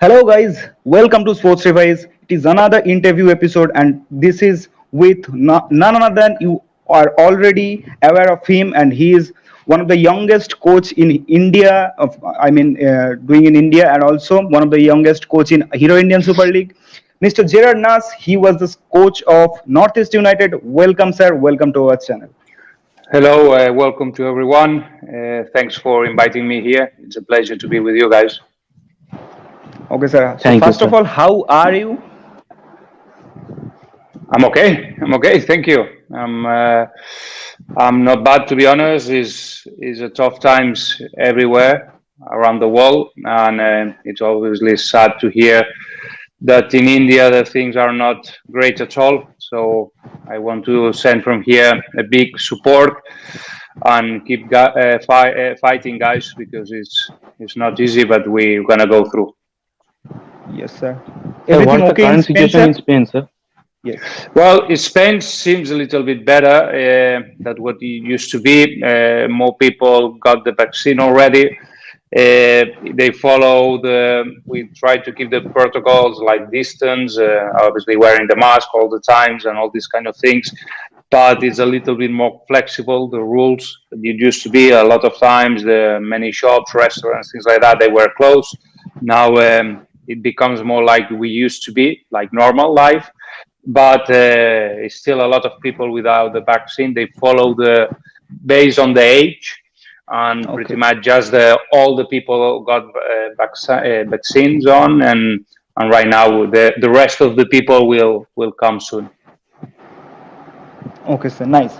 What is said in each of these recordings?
Hello, guys. Welcome to Sports Revise. It is another interview episode, and this is with none other than you are already aware of him, and he is one of the youngest coach in India. Doing in India, and also one of the youngest coach in Hero Indian Super League, Mr. Gerard Nas. He was the coach of Northeast United. Welcome, sir. Welcome to our channel. Hello, welcome to everyone. Thanks for inviting me here. It's a pleasure to be with you guys. Okay, sir. So Thank you, first of sir. all, how are you? I'm okay. I'm okay. Thank you. I'm not bad to be honest. Is a tough times everywhere around the world, and it's obviously sad to hear that in India the things are not great at all. So I want to send from here a big support and keep fighting, guys, because it's not easy, but we're gonna go through. Yes, sir. Sir, Everything what's the okay in current Spain, situation sir? in Spain, sir? Yes. Well, Spain seems a little bit better than what it used to be. More people got the vaccine already. They follow we try to keep the protocols like distance, obviously wearing the mask all the times and all these kind of things. But it's a little bit more flexible, the rules. It used to be a lot of times, the many shops, restaurants, things like that, they were closed. Now it becomes more like we used to be, like normal life, but it's still a lot of people without the vaccine. They follow based on the age, and pretty Okay. much just all the people got vaccines on, and right now the rest of the people will come soon. Okay, sir. Nice.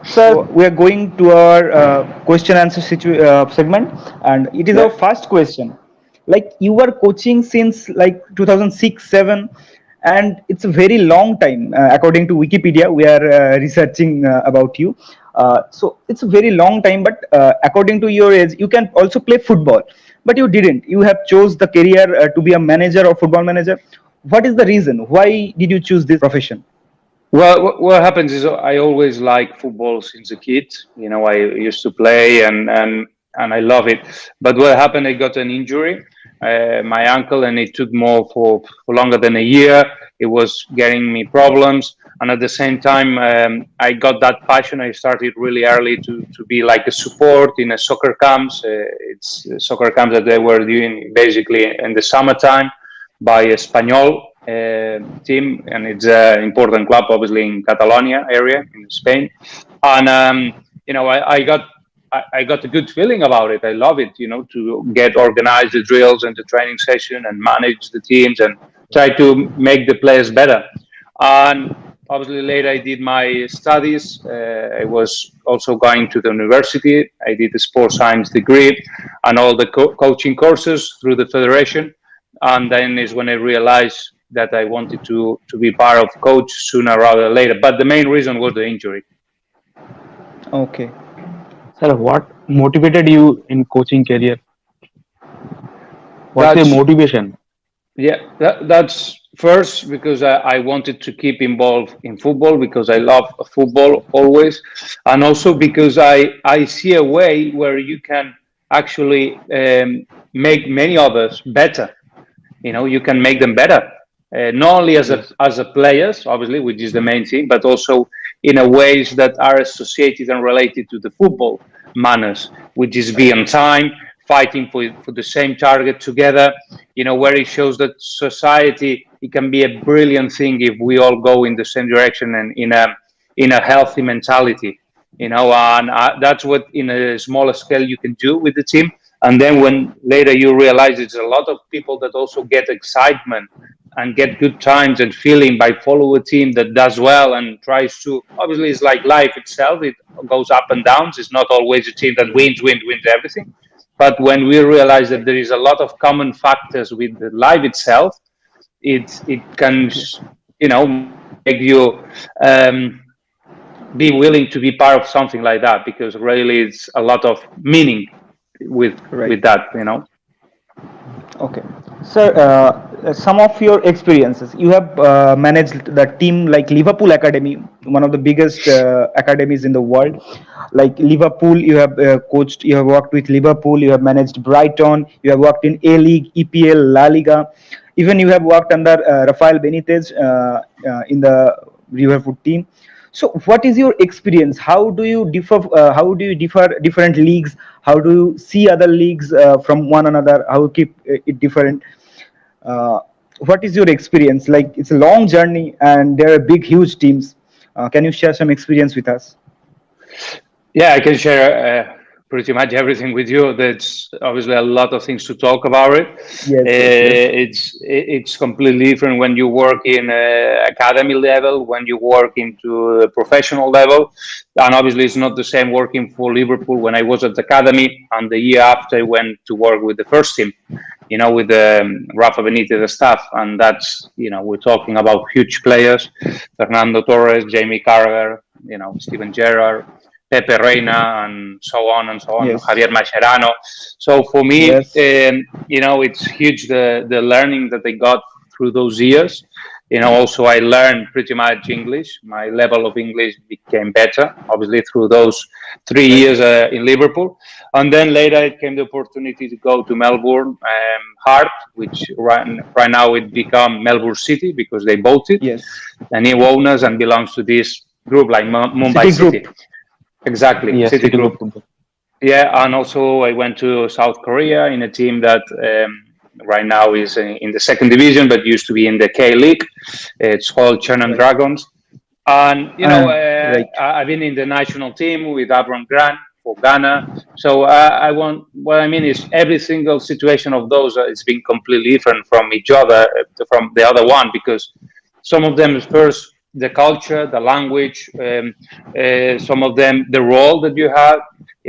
Sir, So we are going to our question answer segment, and it is yeah. our first question. Like you were coaching since like 2006, 7, and it's a very long time. According to Wikipedia, we are researching about you. So it's a very long time. But according to your age, you can also play football, but you didn't. You have chose the career to be a manager or football manager. What is the reason? Why did you choose this profession? Well, what happens is I always like football since a kid. You know, I used to play and I love it. But what happened? I got an injury, my ankle, and it took more for longer than a year. It was getting me problems, and at the same time, I got that passion. I started really early to be like a support in a soccer camps. It's soccer camps that they were doing basically in the summertime by Espanyol team, and it's an important club, obviously in Catalonia area in Spain. And you know, I got a good feeling about it. I love it, you know, to get organized the drills and the training session and manage the teams and try to make the players better. And obviously later I did my studies. I was also going to the university. I did the sports science degree and all the coaching courses through the federation, and then is when I realized that I wanted to be part of coach sooner rather than later. But the main reason was the injury. Okay. Sir, what motivated you in coaching career? What's your That's motivation? that's first because I wanted to keep involved in football because I love football always, and also because I see a way where you can actually make many others better. You know, you can make them better, not only Yes. as a players, obviously, which is the main thing, but also in a ways that are associated and related to the football manners, which is be on time, fighting for the same target together. You know, where it shows that society, it can be a brilliant thing if we all go in the same direction and in a healthy mentality. You know, and that's what in a smaller scale you can do with the team. And then when later you realize it's a lot of people that also get excitement and get good times and feeling by follow a team that does well and tries to, obviously it's like life itself, it goes up and downs. It's not always a team that wins everything. But when we realize that there is a lot of common factors with the life itself, it can, you know, make you be willing to be part of something like that, because really it's a lot of meaning with Right. that, you know. Okay. Sir, some of your experiences. You have managed the team like Liverpool Academy, one of the biggest academies in the world. Like Liverpool, you have coached, you have worked with Liverpool, you have managed Brighton, you have worked in A League, EPL, La Liga. Even you have worked under Rafael Benitez in the Liverpool team. So, what is your experience? How do you differ? How do you differ different leagues? How do you see other leagues from one another? How keep it different? Uh, what is your experience? Like it's a long journey, and there are big, huge teams. Can you share some experience with us? Yeah, I can share pretty much everything with you. There's obviously a lot of things to talk about it. Yes, yes, yes, It's completely different when you work in academy level, when you work into a professional level, and obviously it's not the same working for Liverpool when I was at the academy, and the year after I went to work with the first team. With the Rafa Benitez staff, and that's we're talking about huge players: Fernando Torres, Jamie Carragher, Steven Gerrard, Pepe Reina, and so on and so on, yes, Javier Mascherano. So for me, yes, it's huge the learning that they got through those years. Also I learned pretty much English. My level of English became better, obviously through those 3 years right. in Liverpool. And then later it came the opportunity to go to Melbourne Heart, which right now it become Melbourne City because they bought it. Yes, The new owners and belongs to this group like Mumbai City City. Group. Exactly, Yes, City City Group. Group football. Yeah, and also I went to South Korea in a team that right now is in the second division, but used to be in the K League. It's called Chennai Right. Dragons. And Right. I've been in the national team with Abram Grant for Ghana. So I want what I mean is every single situation of those is being completely different from each other, from the other one, because some of them is first the culture, the language, some of them the role that you have.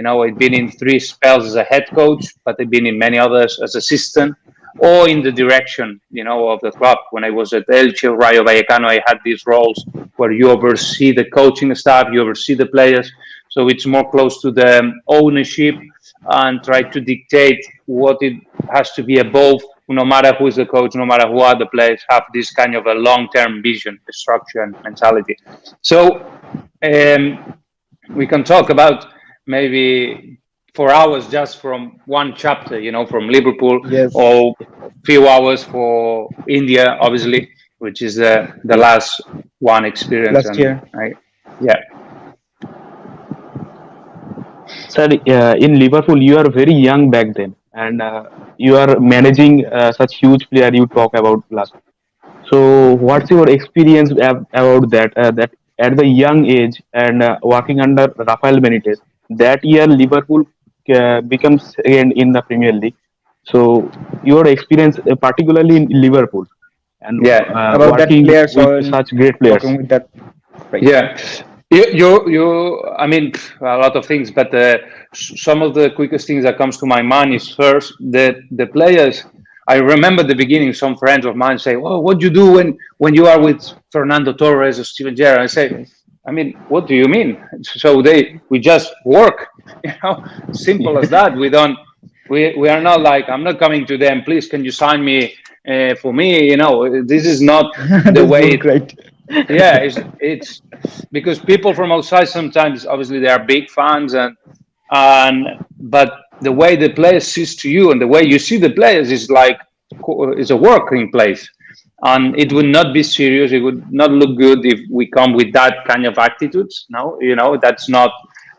I've been in 3 spells as a head coach, but I've been in many others as assistant or in the direction, of the club. When I was at Elche, Rayo Vallecano, I had these roles where you oversee the coaching staff, you oversee the players. So it's more close to the ownership and try to dictate what it has to be above, no matter who is the coach, no matter who are the players, have this kind of a long-term vision, structure, and mentality. So we can talk about maybe for hours just from one chapter, from Liverpool, Yes. or few hours for India, obviously, which is the Yes. last one experience. Last And year. yeah, Sir, in Liverpool, you are very young back then, and you are managing such huge player you talk about last. So, what's your experience about that? That at the young age and working under Rafael Benitez, that year Liverpool becomes second in the Premier League. So, your experience, particularly in Liverpool, and yeah. About that working players with or such great players. working with that. Right. Yeah, I mean, a lot of things, but some of the quickest things that comes to my mind is first the players. I remember the beginning. Some friends of mine say, "Well, what do you do when you are with Fernando Torres or Steven Gerrard?" I say, Yes. "I mean, what do you mean?" So we just work, simple as that. We don't, we are not like I'm not coming to them. Please, can you sign me for me? This is not the That's way good, right? yeah, it's because people from outside sometimes obviously they are big fans and but the way the players sees to you and the way you see the players is like is a working place, and it would not be serious. It would not look good if we come with that kind of attitudes. No, that's not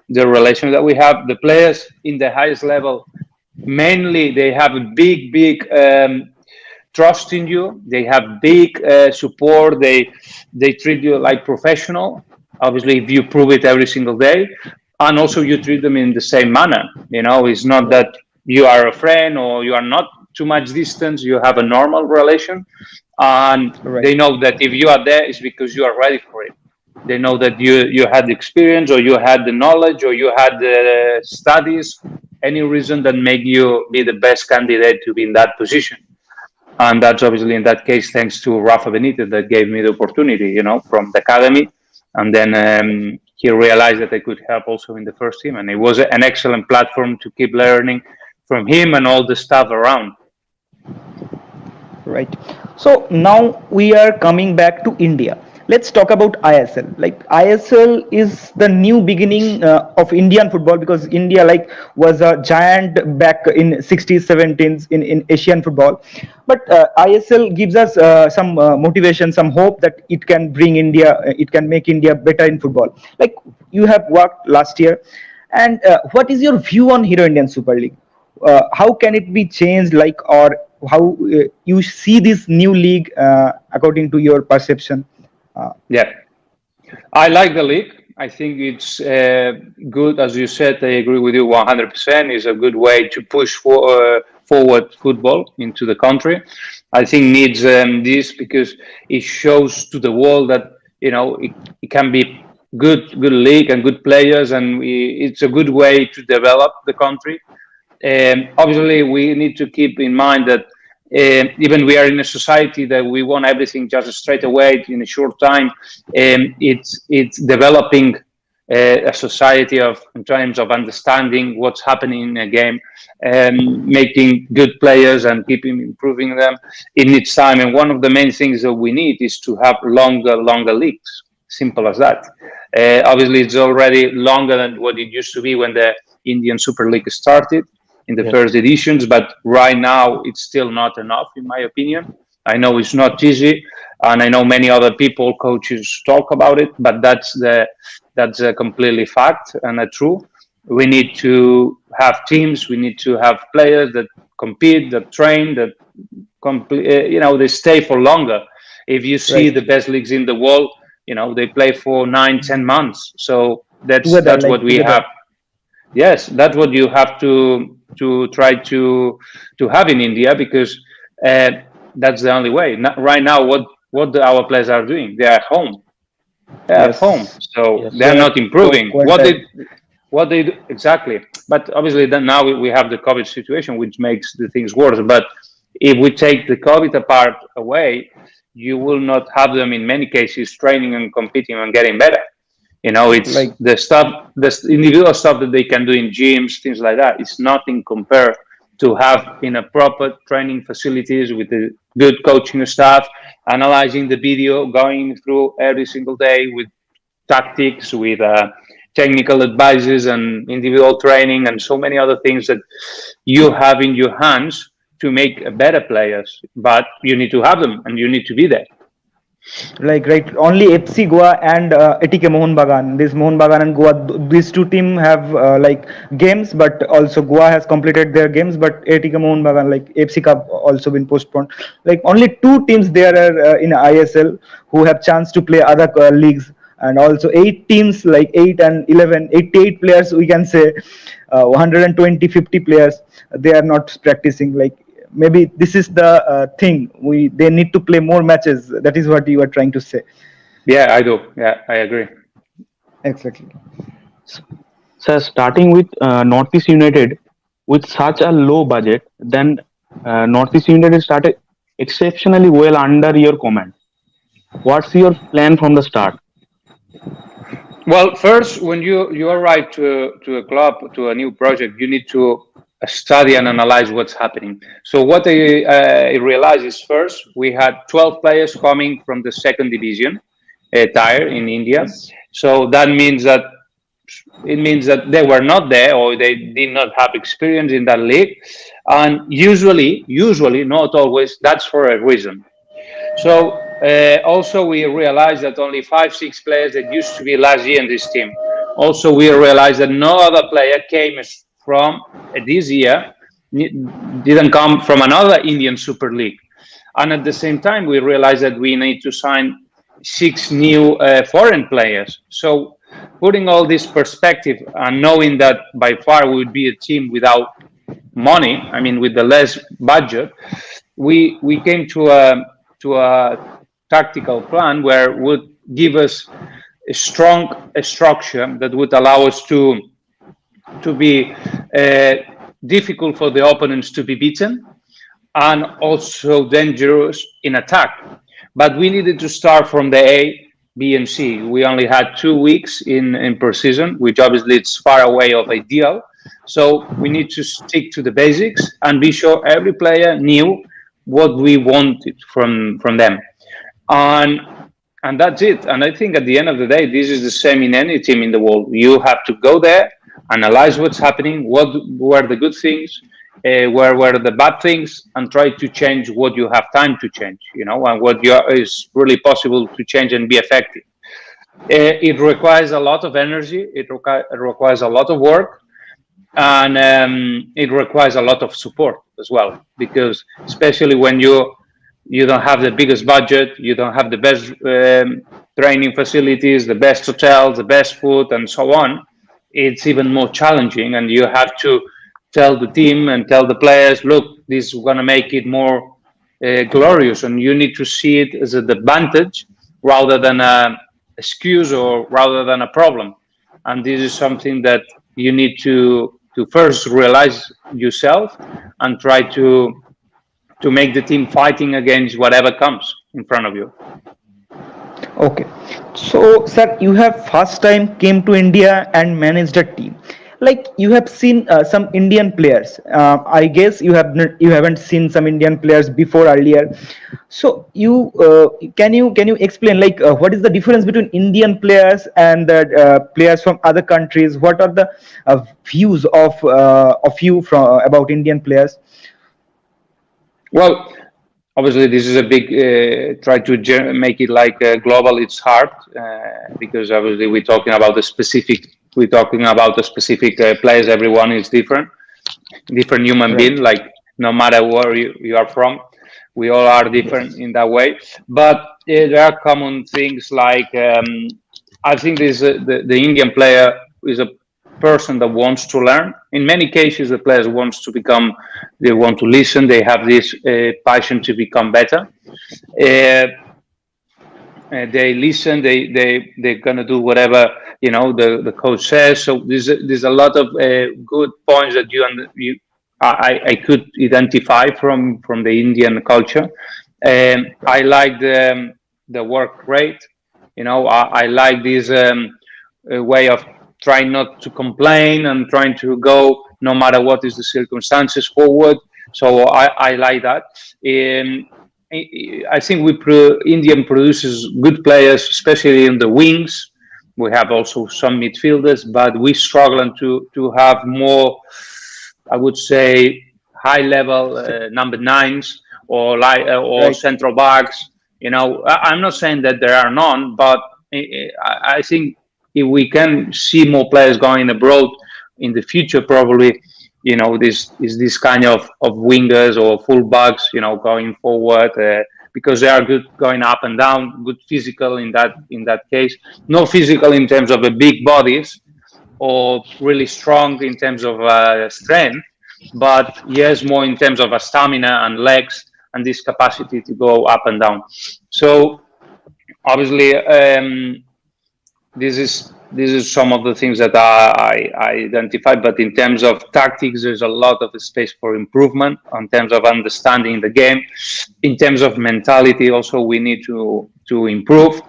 the relation that we have. The players in the highest level mainly they have a big trust in you. They have big support. They treat you like professional. Obviously, if you prove it every single day, and also you treat them in the same manner. It's not Right. that you are a friend or you are not too much distance. You have a normal relation, and Right. they know that if you are there, it's because you are ready for it. They know that you had the experience or you had the knowledge or you had the studies, any reason that make you be the best candidate to be in that position. And that's obviously in that case thanks to Rafa Benitez that gave me the opportunity, from the academy. And then he realized that I could help also in the first team, and it was an excellent platform to keep learning from him and all the staff around. Right. So now we are coming back to India. Let's talk about ISL. Like ISL is the new beginning of Indian football, because India like was a giant back in 60s, 70s in Asian football. But ISL gives us some motivation, some hope that it can bring India, it can make India better in football. Like you have worked last year, and what is your view on Hero Indian Super League? How can it be changed, like, or how you see this new league according to your perception? uh, Yeah, I like the league. I think it's good, as you said. I agree with you 100%. It's a good way to push forward football into the country. I think needs this because it shows to the world that it can be good league and good players, and it's a good way to develop the country. Obviously, we need to keep in mind that even we are in a society that we want everything just straight away in a short time. It's developing a society of in terms of understanding what's happening in a game, and making good players and keeping improving them in its time. And one of the main things that we need is to have longer leagues. Simple as that. Obviously, it's already longer than what it used to be when the Indian Super League started in the Yes. first editions, but right now it's still not enough, in my opinion. I know it's not easy, and I know many other people, coaches, talk about it, but that's a completely fact and a true. We need to have teams. We need to have players that compete, that train, that they stay for longer. If you see right. the best leagues in the world, they play for 9, 10 months. So that's Together, that's what like we have. together. Yes, that's what you have to try to have in India, because uh, that's the only way. Right now, what our players are doing, they're at home. They're at home, Yes, so Yes. they they're are not improving. quite tired. What they do exactly? But obviously, then now we have the COVID situation, which makes the things worse. But if we take the COVID apart away, you will not have them in many cases training and competing and getting better. It's Like the stuff, the individual stuff that they can do in gyms, things like that. It's nothing compared to have in a proper training facilities with a good coaching staff, analyzing the video, going through every single day with tactics, with technical advices and individual training, and so many other things that you have in your hands to make better players. But you need to have them, and you need to be there. right, only FC Goa and ATK Mohun Bagan, this Mohun Bagan and Goa, these two team have like games, but also Goa has completed their games, but ATK Mohun Bagan, like FC Cup also been postponed. Like only two teams there are in ISL who have chance to play other leagues, and also eight teams, like 8 and 11, 88 players we can say, 120, 50 players, they are not practicing. Like maybe this is the thing, we they need to play more matches, that is what you are trying to say. Yeah, I do. Yeah, I agree. Exactly. So starting with Northeast United with such a low budget, then Northeast United started exceptionally well under your command. What's your plan from the start? Well, first, when you arrive to a club, to a new project, you need to study and analyze what's happening. So what I realized is, first we had 12 players coming from the second division tier in India. Yes. So that means that they were not there, or they did not have experience in that league, and usually, not always, that's for a reason. So also we realized that only 5, 6 players that used to be last year in this team. Also we realized that no other player came from this year, didn't come from another Indian Super League. And at the same time, we realized that we need to sign 6 new foreign players. So putting all this perspective and knowing that by far we would be a team without money, I mean, with the less budget, we came to a tactical plan where would give us a strong structure that would allow us to be difficult for the opponents to be beaten, and also dangerous in attack. But we needed to start from the A, B, and C. We only had 2 weeks in per season, which obviously it's far away of ideal. So we need to stick to the basics and be sure every player knew what we wanted from them, and and that's it. And I think at the end of the day, this is the same in any team in the world. You have to go there, analyze what's happening, what were the good things, where were the bad things, and try to change what you have time to change, and what is really possible to change and be effective. It requires a lot of energy. It requires a lot of work, and it requires a lot of support as well. Because especially when you don't have the biggest budget, you don't have the best training facilities, the best hotels, the best food, and so on. It's even more challenging, and you have to tell the team and tell the players, look, this is going to make it more glorious, and you need to see it as an advantage rather than a excuse or rather than a problem. And this is something that you need to first realize yourself and try to make the team fighting against whatever comes in front of you. Okay. So, sir, you have first time came to India and managed a team. Like you have seen some Indian players. I guess you haven't seen some Indian players before earlier. So you can you explain like what is the difference between Indian players and the players from other countries? What are the views of you from about Indian players? Well, obviously, this is a big try to make it like global. It's hard because obviously we're talking about the specific players. Everyone is different human Right. being. Like no matter where you are from, we all are different Yes. in that way. But there are common things like I think this the Indian player is a person that wants to learn. In many cases, the players wants to become, they want to listen. They have this passion to become better. Uh, they listen. They're gonna do whatever the coach says. So there's a lot of good points that I could identify from the Indian culture. I like the work rate. I like this way of trying not to complain and trying to go no matter what is the circumstances forward. So I like that. Um, I think Indian produces good players, especially in the wings. We have also some midfielders, but we struggle to have more, I would say, high level number nines or Right. central backs. I'm not saying that there are none, but I think if we can see more players going abroad in the future, probably, this kind of wingers or fullbacks, going forward, because they are good going up and down, good physical in that case, no physical in terms of the big bodies or really strong in terms of strength, but yes, more in terms of stamina and legs and this capacity to go up and down. So obviously, this is some of the things that I identified. But in terms of tactics, there's a lot of space for improvement. In terms of understanding the game, in terms of mentality, also we need to improve.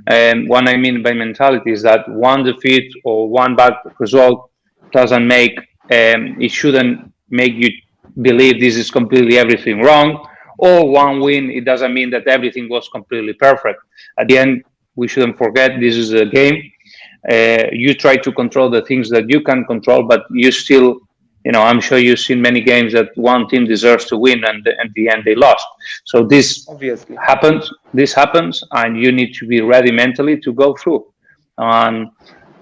And what I mean by mentality is that one defeat or one bad result doesn't make it shouldn't make you believe this is completely everything wrong. Or one win, it doesn't mean that everything was completely perfect. At the end, we shouldn't forget this is a game. You try to control the things that you can control, but you still, I'm sure you've seen many games that one team deserves to win, and at the end they lost. So this Obviously. happens. This happens, and you need to be ready mentally to go through, and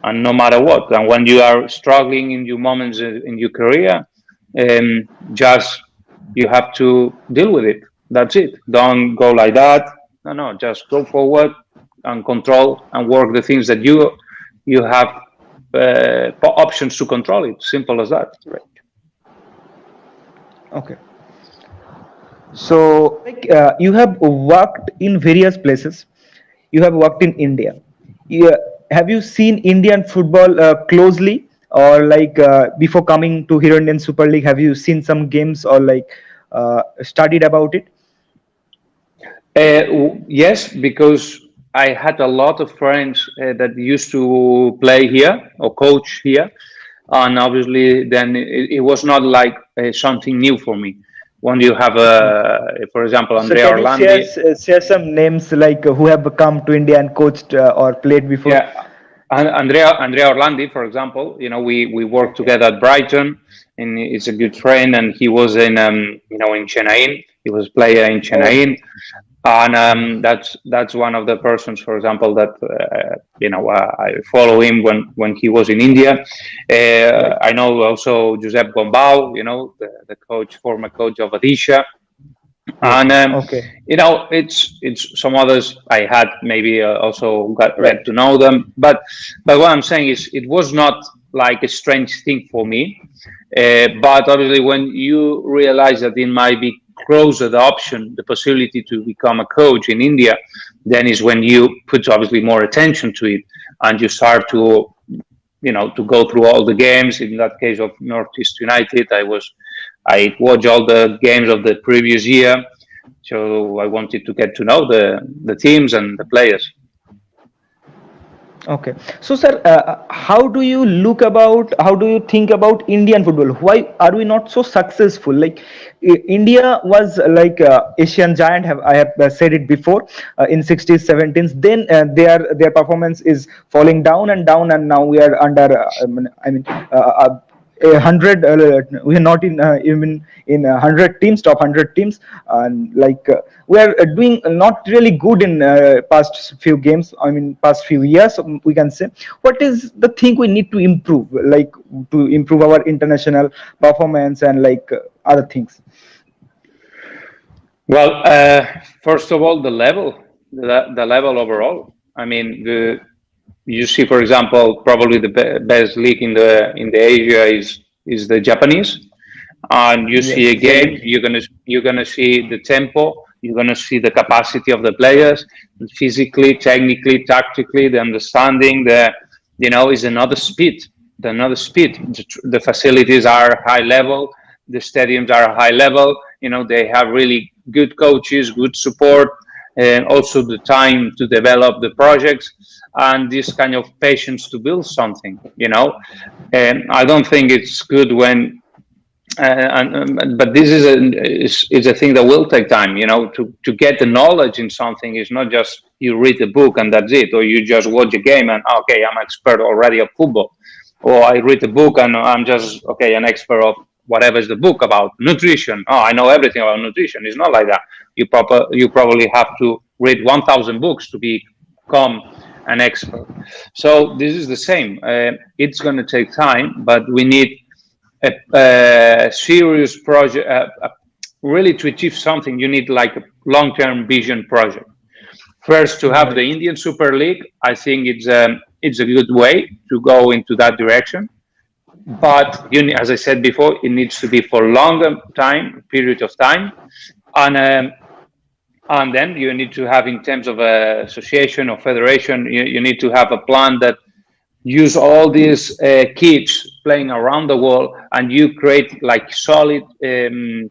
and no matter what. And when you are struggling in your moments in your career, just you have to deal with it. That's it. Don't go like that. No, no. Just go forward and control and work the things that you have options to control it. Simple as that. Right. Okay. So, like, you have worked in various places. You have worked in India. Yeah. Have you seen Indian football closely, or like before coming to here Indian Super League? Have you seen some games or like studied about it? Yes, because I had a lot of friends that used to play here or coach here, and obviously then it was not like something new for me. when you have, for example, So Andrea can you share Orlandi. share some names like who have come to India and coached or played before? Yeah, Andrea Orlandi, for example, we worked Okay. together at Brighton, and he's a good friend. And he was in in Chennai. He was player in Okay. Chennai, and that's one of the persons, for example, that I follow him when he was in India. Right. I know also Josep Gombau, the coach, former coach of Odisha. And Yes. Okay. it's some others I had maybe also get Right. to know them, but what I'm saying is it was not like a strange thing for me. But obviously, when you realize that it might be closer the option, the possibility to become a coach in India, then is when you put obviously more attention to it, and you start to to go through all the games. In that case of Northeast United, I watched all the games of the previous year, so I wanted to get to know the teams and the players. Okay. So, sir, how do you look about, how do you think about Indian football? Why are we not so successful? Like, India was like Asian giant. Have I have said it before in 60s, 70s. Then their performance is falling down and down, and now we are under. A hundred. We are not in even in 100 teams, top 100 teams, and like we are doing not really good in past few games. I mean, past few years, we can say. What is the thing we need to improve, like to improve our international performance and like other things? Well, first of all, the level overall. I mean, you see, for example, probably the best league in the Asia is the Japanese. And you see Yes, a game, exactly. you're gonna see the tempo, you're gonna see the capacity of the players, physically, technically, tactically, the understanding, is another speed. The facilities are high level, the stadiums are high level. They have really good coaches, good support, and also the time to develop the projects and this kind of patience to build something. And I don't think it's good when but this is a thing that will take time. To get the knowledge in something is not just you read a book and that's it, or you just watch a game and okay, I'm an expert already of football, or I read a book and I'm just okay, an expert of whatever is the book about nutrition. Oh, I know everything about nutrition. It's not like that. You probably have to read 1,000 books to become an expert. So this is the same. It's going to take time, but we need a serious project. Really, to achieve something, you need like a long-term vision project. First, to have the Right. Indian Super League, I think it's a good way to go into that direction. But as I said before, it needs to be for longer time period of time, and then you need to have, in terms of association or federation, you need to have a plan that use all these kids playing around the world, and you create like solid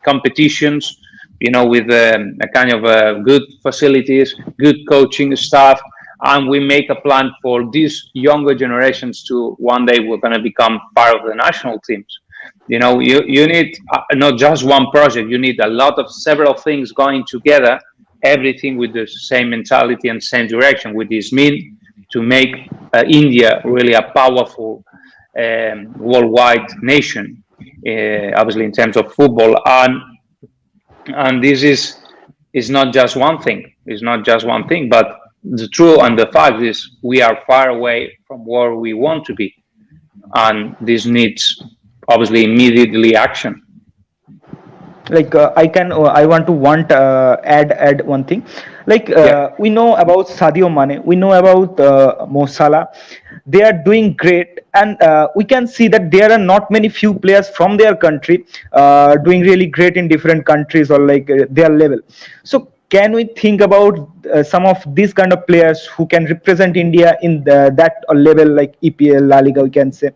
competitions, with a kind of good facilities, good coaching staff, and we make a plan for these younger generations to one day we're going to become part of the national teams. You need not just one project, you need a lot of several things going together, everything with the same mentality and same direction, with this mean to make India really a powerful worldwide nation, obviously in terms of football. And this is not just one thing. It's not just one thing, but the truth and the fact is we are far away from where we want to be, and this needs obviously immediately action. Like I want to add one thing. Like Yeah. we know about Sadio Mane, we know about Mo Salah. They are doing great, and we can see that there are not many few players from their country doing really great in different countries or like their level. So can we think about some of these kind of players who can represent India in that level, like EPL, La Liga, we can say,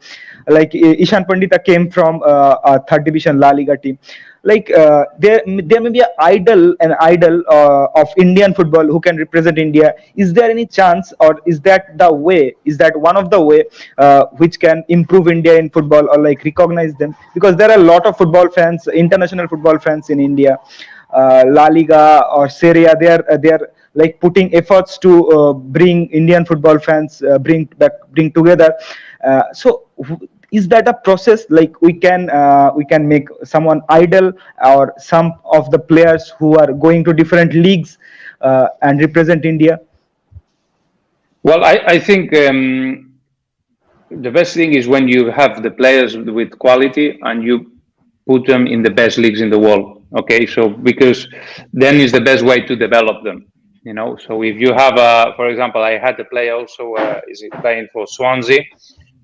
like Ishan Pandita came from a third division La Liga team. Like there may be an idol of Indian football who can represent India. Is there any chance, or is that the way? Is that one of the way which can improve India in football, or like recognize them? Because there are a lot of football fans, international football fans in India, La Liga or Serie A. They are like putting efforts to bring Indian football fans, bring together. Is that a process, like we can make someone idol, or some of the players who are going to different leagues and represent India? Well, I think the best thing is when you have the players with quality and you put them in the best leagues in the world. Okay, so because then is the best way to develop them. So if you have for example, I had a player also is playing for Swansea,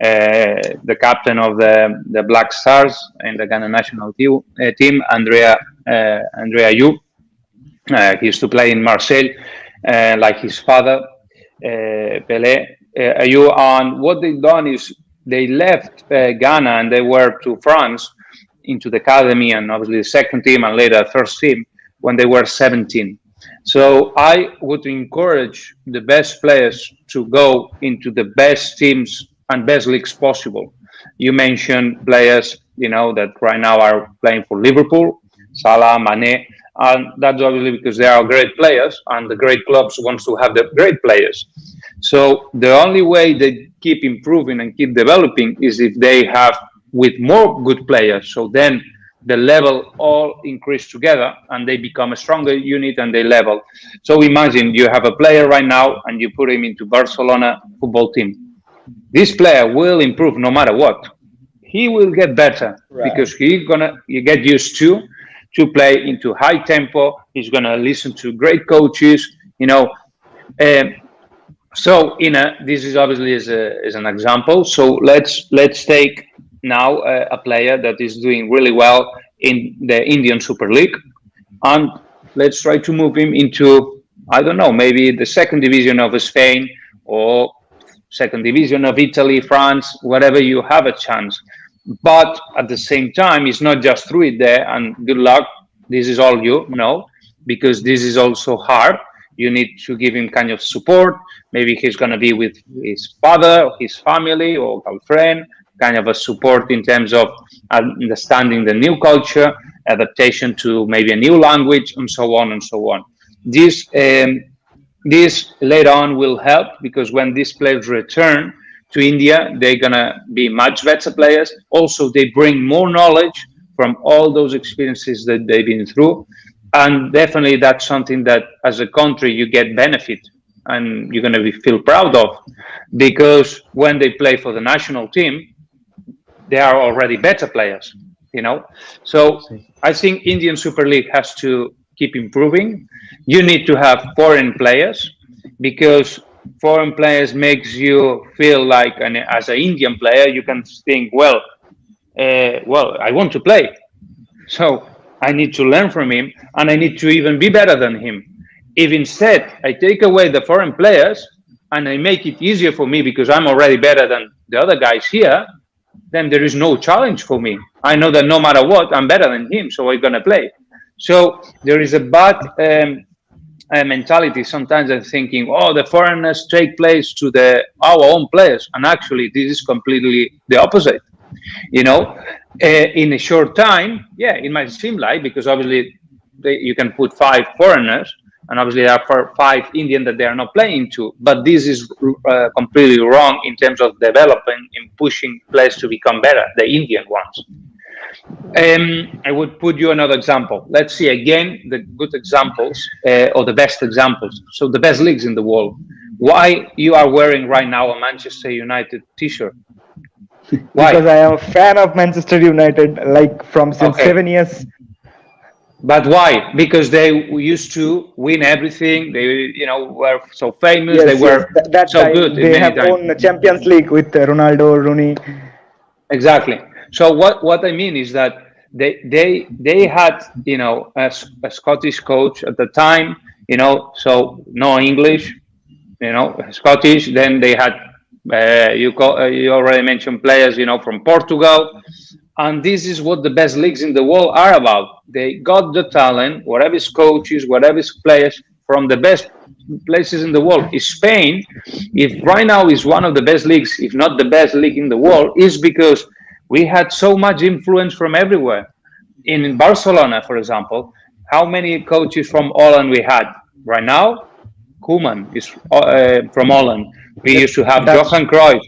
the captain of the Black Stars in the Ghana national team, Andrea Yu. He used to play in Marseille, like his father, Pele. Ayew, and what they've done is they left Ghana and they were to France into the academy and obviously the second team and later first team when they were 17. So I would encourage the best players to go into the best teams and best leagues possible. You mentioned players, that right now are playing for Liverpool, Salah, Mane, and that's obviously because they are great players, and the great clubs wants to have the great players. So the only way they keep improving and keep developing is if they have with more good players. So then the level all increase together and they become a stronger unit and they level. So imagine you have a player right now and you put him into Barcelona football team. This player will improve no matter what. He will get better because he's gonna you get used to play into high tempo. He's gonna listen to great coaches. Um, so this is obviously as an example. So let's take now a player that is doing really well in the Indian Super League, and let's try to move him into, I don't know, maybe the second division of Spain or second division of Italy, France, wherever you have a chance. But at the same time, it's not just through it there and good luck. This is all you know, because this is also hard. You need to give him kind of support. Maybe he's going to be with his father, his family, or girlfriend, kind of a support in terms of understanding the new culture, adaptation to maybe a new language, and so on and so on. This later on will help because when these players return to India, they're gonna be much better players. Also, they bring more knowledge from all those experiences that they've been through, and definitely that's something that, as a country, you get benefit and you're gonna feel proud of, because when they play for the national team, they are already better players. So I think Indian Super League has to keep improving. You need to have foreign players because foreign players makes you feel like, and as an Indian player, you can think, I want to play, so I need to learn from him, and I need to even be better than him. If instead I take away the foreign players and I make it easier for me because I'm already better than the other guys here, then there is no challenge for me. I know that no matter what, I'm better than him, so I'm gonna play. So there is a bad mentality sometimes. I'm thinking, the foreigners take place to our own players, and actually this is completely the opposite. In a short time, it might seem like, because obviously you can put 5 foreigners, and obviously there are 5 Indian that they are not playing to, but this is completely wrong in terms of developing and pushing players to become better, the Indian ones. I would put you another example. Let's see again the good examples or the best examples. So the best leagues in the world. Why you are wearing right now a Manchester United T-shirt? Why? Because I am a fan of Manchester United, like from since Okay. 7 years. But why? Because they used to win everything. They, were so famous. Yes, They yes. were That so time good in they many have times. won the Champions League with Ronaldo, Rooney. Exactly. So what I mean is that they had a Scottish coach at the time. So no English, Scottish. Then they had you already mentioned players, from Portugal, and this is what the best leagues in the world are about. They got the talent, whatever is coaches, whatever is players from the best places in the world. Is Spain, if right now is one of the best leagues, if not the best league in the world, is because we had so much influence from everywhere. In Barcelona, for example, how many coaches from Holland we had? Right now, Koeman is from Holland. We used to have Dutch. Johan Cruyff,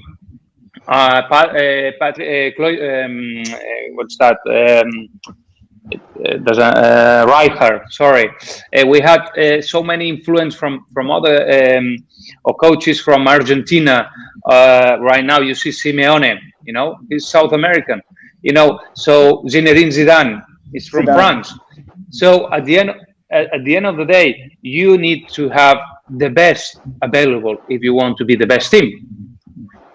Patrick, what's that? There's a Rijkaard. Sorry, we had so many influence from other or coaches from Argentina. Right now, you see Simeone. He's South American. So Zinedine Zidane is from Zidane. France. So at the end of the day, you need to have the best available if you want to be the best team.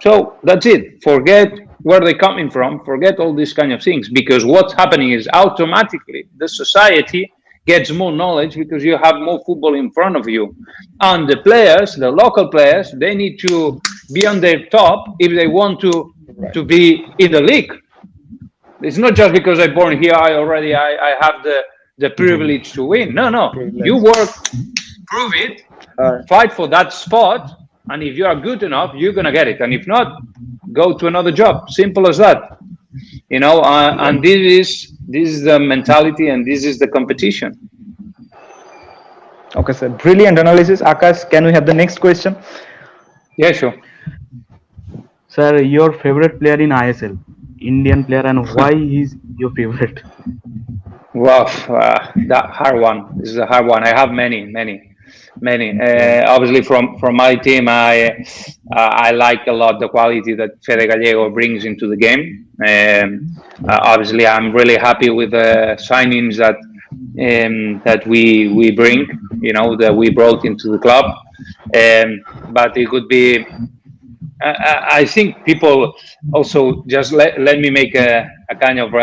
So that's it. Forget where they're coming from. Forget all these kind of things, because what's happening is automatically the society gets more knowledge because you have more football in front of you, and the players, the local players, they need to be on their top if they want to be in the league. It's not just because I'm born here. I have the privilege to win. No. You work, prove it, fight for that spot, and if you are good enough, you're gonna get it. And if not, go to another job. Simple as that. And this is the mentality, and this is the competition. Okay, sir. Brilliant analysis. Akash, can we have the next question? Yeah, sure. Sir, your favorite player in ISL, Indian player, and why he's your favorite? Wow, that hard one. This is a hard one. I have many. Obviously, from my team, I like a lot the quality that Fede Gallego brings into the game. Obviously, I'm really happy with the signings that we bring. That we brought into the club. But it could be. I think people also just let me make a kind of.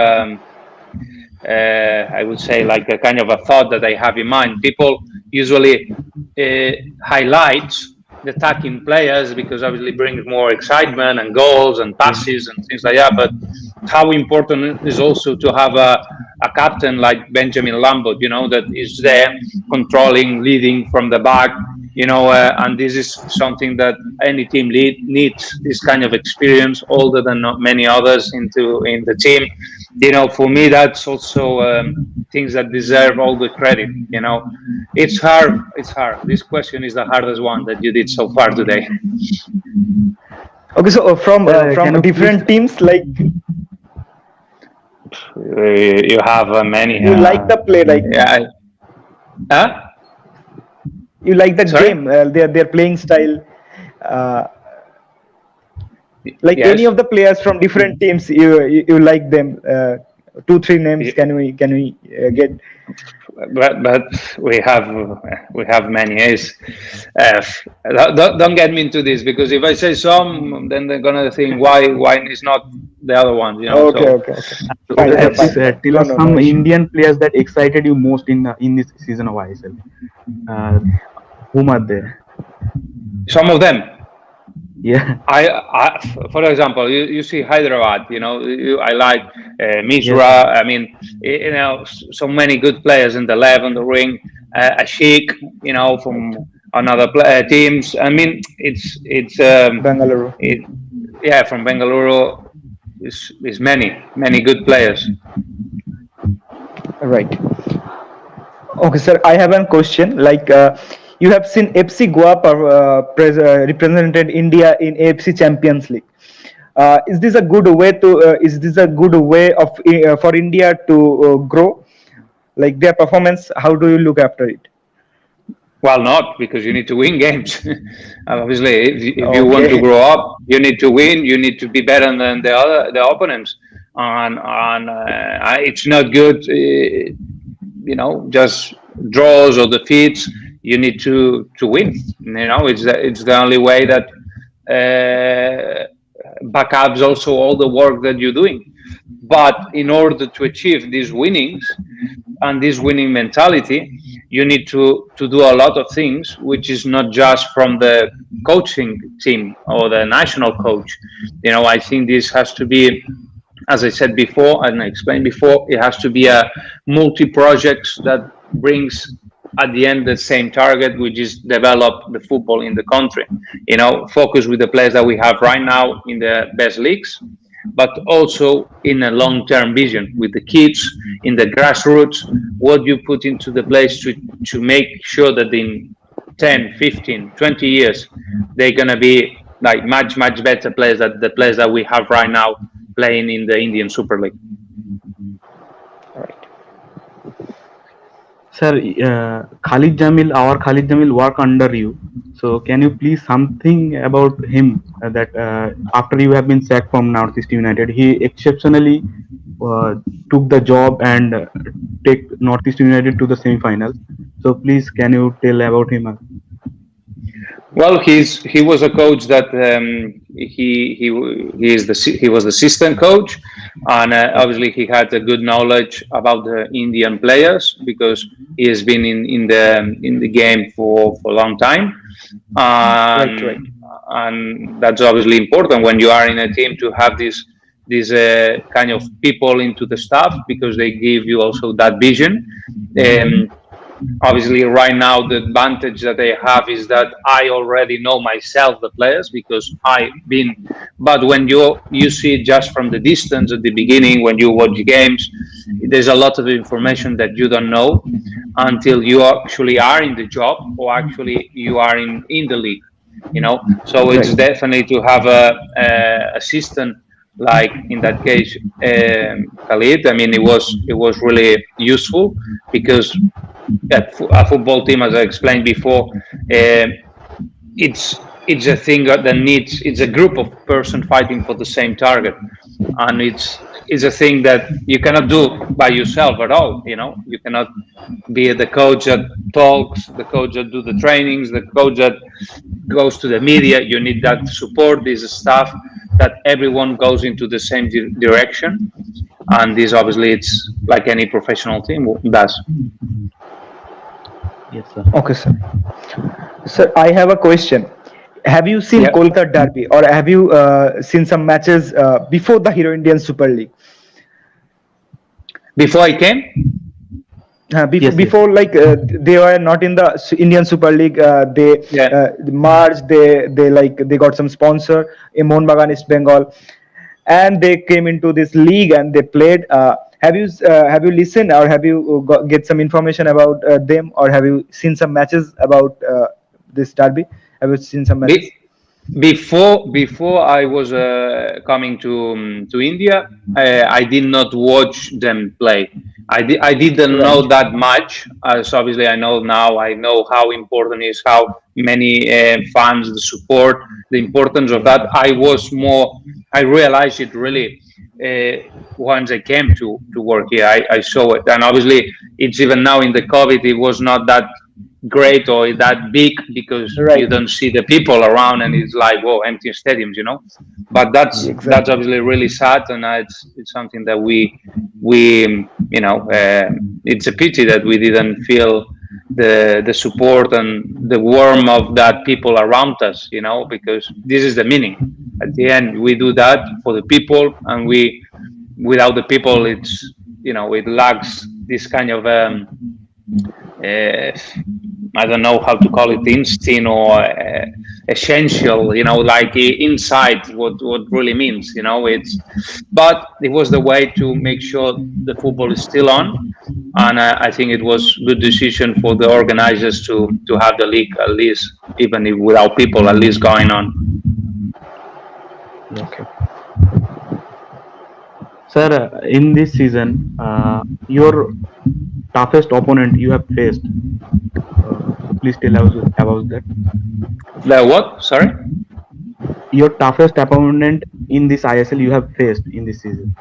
I would say like a kind of a thought that I have in mind. People usually highlight the attacking players because obviously brings more excitement and goals and passes and things like that. But how important is also to have a captain like Benjamin Lambert, that is there controlling, leading from the back, and this is something that any team needs, this kind of experience, older than many others in the team. For me, that's also things that deserve all the credit. It's hard. This question is the hardest one that you did so far today. Okay, so from Can you different teams, like You have many. you like the play, like Yeah. Huh? you like the Sorry? game, their playing style. Uh, like Yes. any of the players from different teams, you like them. Two, three names. Yeah. Can we get? But we have many. Don't get me into this, because if I say some, then they're gonna think why is not the other ones. Okay, So okay, okay. Fine, Please fine, fine. tell No, us no, some no issue. Indian players that excited you most in this season of ISL. Uh, whom are they? some of them. Yeah. For example, you see Hyderabad. I like Yes. Misra. I mean, so many good players in the left on the ring. Ashik, from another teams. I mean, it's Bangalore. yeah, from Bengaluru. Is many good players. Right. Okay, sir. I have a question. Like, you have seen FC Goa represented India in AFC Champions League. Is this a good way to? Is this a good way of for India to grow? Like their performance, how do you look after it? Well, not because you need to win games. Obviously, if you want to Okay. grow up, you need to win. You need to be better than the opponents, and it's not good. Just draws or defeats. You need to win. It's the only way that backups also all the work that you're doing. But in order to achieve these winnings, and this winning mentality, you need to do a lot of things, which is not just from the coaching team or the national coach. I think this has to be, as I said before and I explained before, it has to be a multi-projects that brings at the end the same target, which is develop the football in the country. Focus with the players that we have right now in the best leagues, but also in a long-term vision with the kids in the grassroots. What you put into the place to make sure that in 10, 15, 20 years they're gonna be like much better players than the players that we have right now playing in the Indian Super League. Right. Sir, our Khalid Jamil work under you. So can you please something about him that after you have been sacked from Northeast United, he exceptionally took the job and take Northeast United to the semi-finals. So please, can you tell about him? Well, he was a coach that he was the assistant coach, and obviously he had a good knowledge about the Indian players because he has been in the game for a long time, Right, right. and that's obviously important when you are in a team to have these kind of people into the staff because they give you also that vision. Um, Obviously right now the advantage that I have is that I already know myself the players because I've been, but when you see it just from the distance at the beginning when you watch games, there's a lot of information that you don't know until you actually are in the job or actually you are in the league. So it's Right. definitely to have a assistant like in that case Khalid. I mean it was really useful because a football team, as I explained before, it's a thing that needs. It's a group of person fighting for the same target, and it's a thing that you cannot do by yourself at all. You cannot be the coach that talks, the coach that do the trainings, the coach that goes to the media. You need that support. This stuff that everyone goes into the same direction, and this obviously it's like any professional team does. Yes, sir. Okay, sir. Sir, I have a question. Have you seen Yeah. Kolkata Derby, or have you seen some matches before the Hero Indian Super League? Before I came, Yes, yes. Before, like they were not in the Indian Super League. yeah. They merged. They got some sponsor in Mohun Bagan East Bengal, and they came into this league and they played. Have you listened or have you get some information about them, or have you seen some matches about this derby? Have you seen some matches? Be, before I was coming to India, I did not watch them play. I didn't know Right. that much. As obviously I know now. I know how important is how many fans, the support, the importance of that. I was more. I realized it really once I came to work here. I saw it, and obviously it's even now in the COVID. It was not that great or that big because you Right. don't see the people around and it's like whoa, empty stadiums. But that's Exactly. obviously really sad, and it's something that we it's a pity that we didn't feel the support and the warmth of that people around us, because this is the meaning. At the end we do that for the people, and we without the people it lacks this kind of uh, I don't know how to call it, instinct or essential, like inside what really means, but it was the way to make sure the football is still on. And I think it was good decision for the organizers to have the league at least, even if without people, at least going on. Yes. Okay. Sir, in this season, your toughest opponent you have faced. So please tell us about that. The what? Sorry. Your toughest opponent in this ISL you have faced in this season.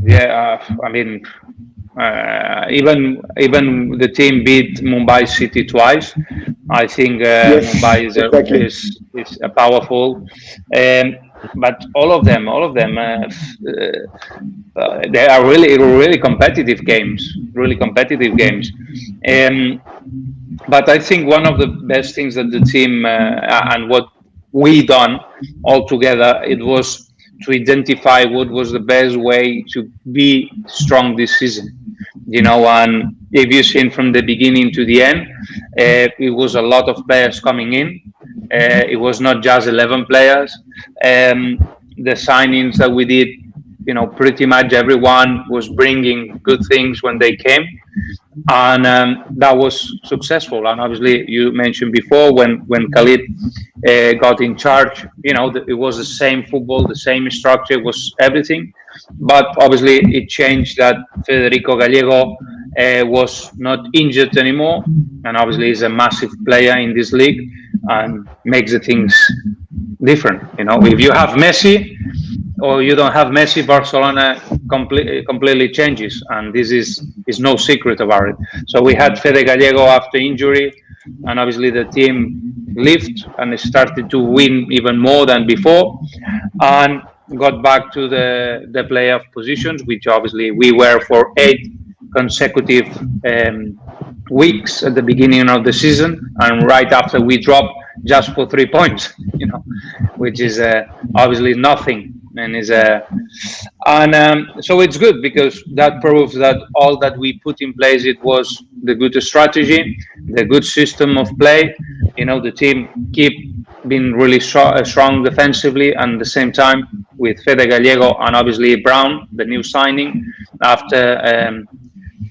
Yeah, I mean, even the team beat Mumbai City twice. I think Yes. Mumbai is Exactly. is a powerful. Um, but they are really competitive games, really competitive games. Um, but I think one of the best things that the team and what we done all together, it was to identify what was the best way to be strong this season. And if you've seen from the beginning to the end, it was a lot of players coming in. It was not just 11 players. The signings that we did, pretty much everyone was bringing good things when they came, and that was successful. And obviously, you mentioned before when Khalid got in charge, it was the same football, the same structure, it was everything. But obviously, it changed that Federico Gallego was not injured anymore, and obviously, he's a massive player in this league and makes the things different. If you have Messi or you don't have Messi, Barcelona completely changes, and this is no secret about it. So we had Fede Gallego after injury, and obviously the team lived and started to win even more than before, and got back to the playoff positions, which obviously we were for 8 consecutive weeks at the beginning of the season, and right after we dropped just for 3 points, which is obviously nothing, and so it's good because that proves that all that we put in place, it was the good strategy, the good system of play. The team keep being really strong defensively, and at the same time with Fede Gallego and obviously Brown, the new signing after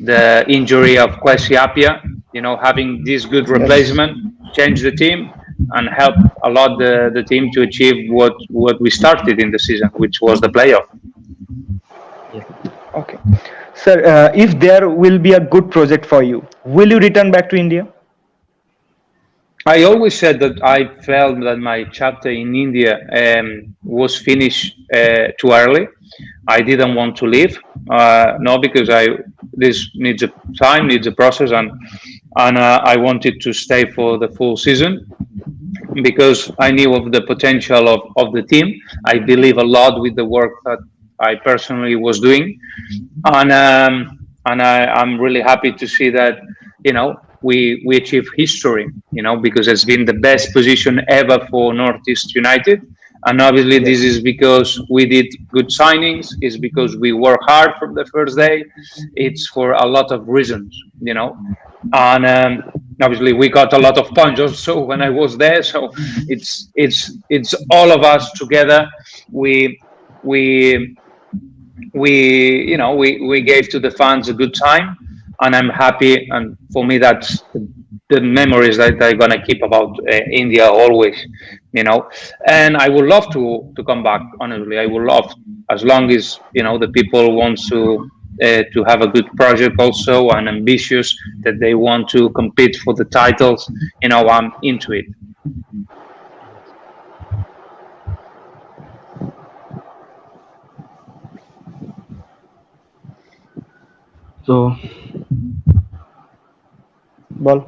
the injury of Kwesi Appiah, having this good Yes. replacement changed the team and helped a lot the team to achieve what we started in the season, which was the playoff. Yes. Okay. Sir, if there will be a good project for you, will you return back to India? I always said that I felt that my chapter in India was finished too early. I didn't want to leave, no, because this needs a time, needs a process, and I wanted to stay for the full season because I knew of the potential of the team. I believe a lot with the work that I personally was doing, and I'm really happy to see that we achieve history. Because it's been the best position ever for Northeast United, and obviously this Yes. is because we did good signings. It's because we work hard from the first day. It's for a lot of reasons, and obviously we got a lot of points also when I was there. So it's all of us together. We we we you know we we gave to the fans a good time, and I'm happy. And for me, that's the memories that I'm gonna keep about India always. And I would love to come back. Honestly, I would love, as long as the people want to have a good project also and ambitious, that they want to compete for the titles. I'm into it. So, Ball.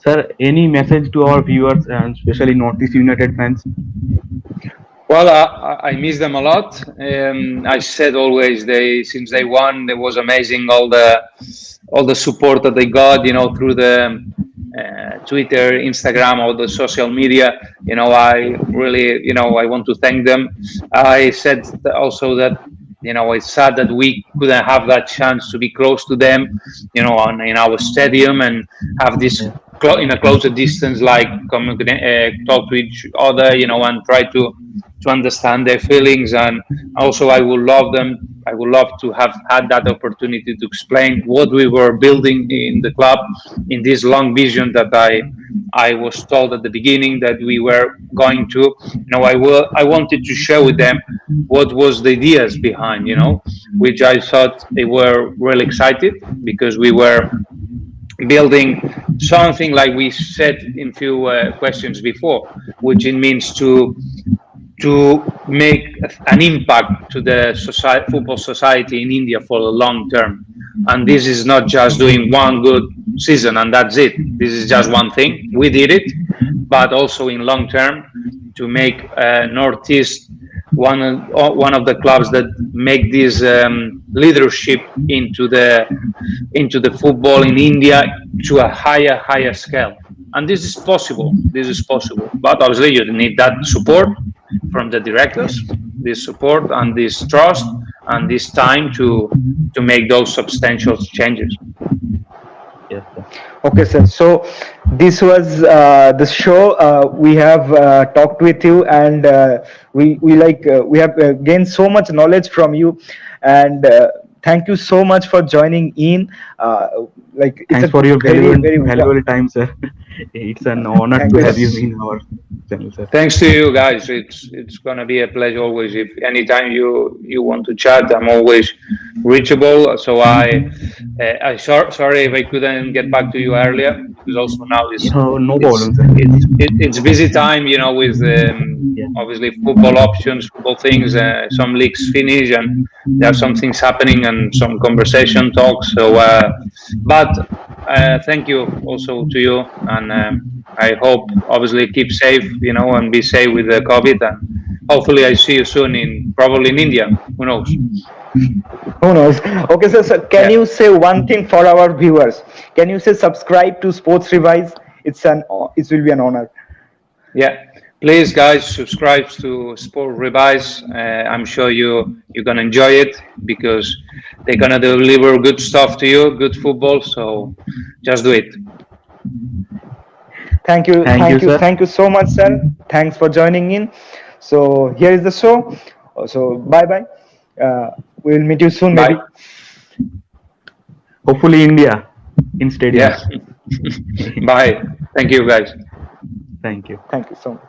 sir, any message to our viewers and especially Northeast United fans? Well, I miss them a lot. I said always, they since they won, it was amazing. All the support that they got, through the Twitter, Instagram, all the social media. I really, I want to thank them. I said also that, it's sad that we couldn't have that chance to be close to them, in our stadium, and have this Yes. in a closer distance, like talk to each other, and try to understand their feelings. And also, I would love to have had that opportunity to explain what we were building in the club, in this long vision that I was told at the beginning that we were going to. I wanted to share with them what was the ideas behind, which I thought they were really excited, because we were building something like we said in few questions before, which it means to make an impact to the football society in India for the long term. And this is not just doing one good season and that's it. This is just one thing. We did it, but also in long term, to make Northeast one of the clubs that make this leadership into the football in India to a higher scale. And this is possible. This is possible. But obviously, you need that support from the directors, this support and this trust and this time to make those substantial changes. Yes, sir. Okay, sir. So this was the show. We have talked with you, and we have gained so much knowledge from you, and thank you so much for joining in. It's Thanks a for your very very valuable time, sir. It's an honor thank to you. have you in our channel, sir. Thanks to you guys. It's gonna be a pleasure always. If anytime you want to chat, I'm always reachable. So sorry if I couldn't get back to you earlier because also now No it's problem, sir. it's busy time, with Yeah. obviously football options, football things. Some leagues finish and there are some things happening and some conversation talks. So, but thank you also to you and. I hope obviously keep safe, and be safe with the COVID. And hopefully, I see you soon probably in India. Who knows? Who knows? Okay, so can Yeah, you say one thing for our viewers? Can you say subscribe to Sports Revise? It will be an honor. yeah. Please, guys, subscribe to Sport Revise. I'm sure you're gonna enjoy it because they're gonna deliver good stuff to you, good football. So just do it. Thank you, sir. thank you so much, sir. Thanks for joining in. So here is the show. So bye bye. We'll meet you soon, maybe. Bye. Hopefully, India in Yeah. stadiums. Bye. Thank you, guys. Thank you. Thank you so much.